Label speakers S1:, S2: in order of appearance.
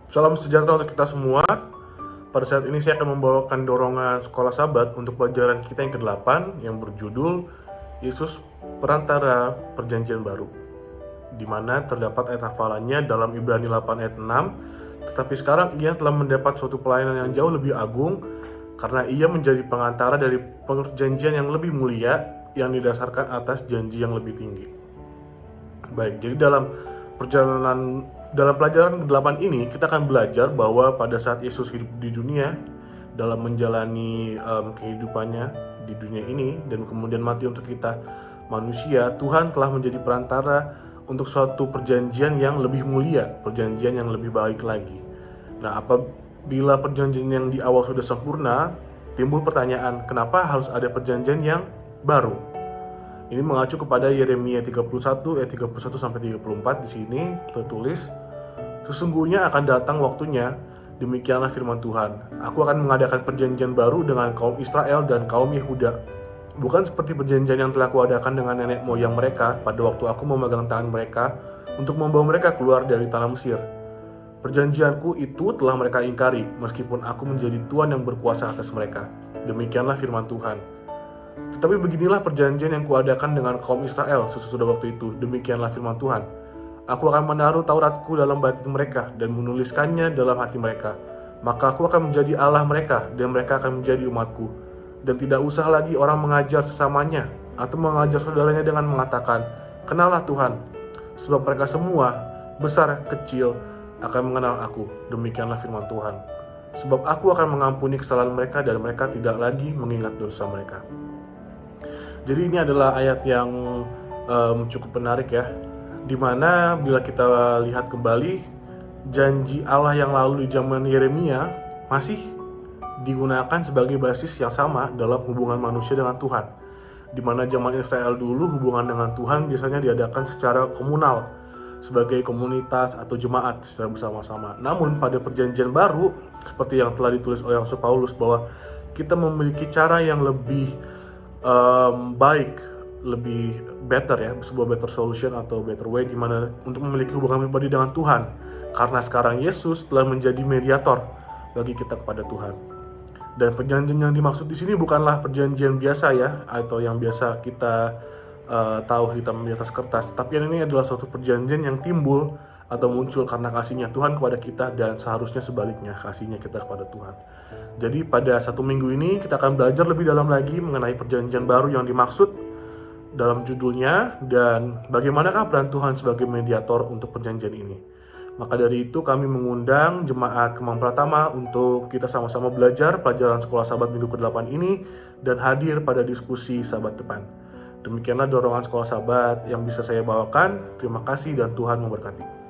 S1: Salam sejahtera untuk kita semua. Pada saat ini saya akan membawakan dorongan sekolah Sabat untuk pelajaran kita yang ke-8 yang berjudul Yesus Perantara Perjanjian Baru, di mana terdapat ayat hafalannya dalam Ibrani 8 ayat 6. Tetapi sekarang ia telah mendapat suatu pelayanan yang jauh lebih agung karena ia menjadi pengantara dari perjanjian yang lebih mulia yang didasarkan atas janji yang lebih tinggi. Baik, jadi dalam pelajaran ke-8 ini kita akan belajar bahwa pada saat Yesus hidup di dunia, dalam menjalani kehidupannya di dunia ini dan kemudian mati untuk kita manusia, Tuhan telah menjadi perantara untuk suatu perjanjian yang lebih mulia, perjanjian yang lebih baik lagi. Nah, apabila perjanjian yang di awal sudah sempurna, timbul pertanyaan, kenapa harus ada perjanjian yang baru? Ini mengacu kepada Yeremia 31 ayat 31 sampai 34. Di sini tertulis, sesungguhnya akan datang waktunya, demikianlah firman Tuhan. Aku akan mengadakan perjanjian baru dengan kaum Israel dan kaum Yehuda. Bukan seperti perjanjian yang telah kuadakan dengan nenek moyang mereka pada waktu aku memegang tangan mereka untuk membawa mereka keluar dari tanah Mesir. Perjanjianku itu telah mereka ingkari, meskipun aku menjadi Tuhan yang berkuasa atas mereka. Demikianlah firman Tuhan. Tetapi beginilah perjanjian yang kuadakan dengan kaum Israel sesudah waktu itu. Demikianlah firman Tuhan. Aku akan menaruh Tauratku dalam batin mereka dan menuliskannya dalam hati mereka. Maka aku akan menjadi Allah mereka dan mereka akan menjadi umatku. Dan tidak usah lagi orang mengajar sesamanya atau mengajar saudaranya dengan mengatakan, kenallah Tuhan. Sebab mereka semua, besar kecil, akan mengenal aku. Demikianlah firman Tuhan. Sebab aku akan mengampuni kesalahan mereka dan mereka tidak lagi mengingat dosa mereka. Jadi ini adalah ayat yang cukup menarik ya, dimana bila kita lihat kembali janji Allah yang lalu di zaman Yeremia masih digunakan sebagai basis yang sama dalam hubungan manusia dengan Tuhan. Dimana zaman Israel dulu hubungan dengan Tuhan biasanya diadakan secara komunal, sebagai komunitas atau jemaat secara bersama-sama. Namun pada perjanjian baru, seperti yang telah ditulis oleh Rasul Paulus, bahwa kita memiliki cara yang lebih baik, lebih better ya, sebuah better solution atau better way gimana untuk memiliki hubungan pribadi dengan Tuhan. Karena sekarang Yesus telah menjadi mediator bagi kita kepada Tuhan. Dan perjanjian yang dimaksud di sini bukanlah perjanjian biasa ya, atau yang biasa kita tahu hitam di atas kertas, tapi ini adalah suatu perjanjian yang timbul atau muncul karena kasihnya Tuhan kepada kita dan seharusnya sebaliknya, kasihnya kita kepada Tuhan. Jadi pada satu minggu ini kita akan belajar lebih dalam lagi mengenai perjanjian baru yang dimaksud dalam judulnya dan bagaimanakah peran Tuhan sebagai mediator untuk perjanjian ini. Maka dari itu kami mengundang jemaat Kemang Pratama untuk kita sama-sama belajar pelajaran sekolah Sabat minggu ke-8 ini dan hadir pada diskusi Sabat depan. Demikianlah dorongan sekolah Sabat yang bisa saya bawakan. Terima kasih dan Tuhan memberkati.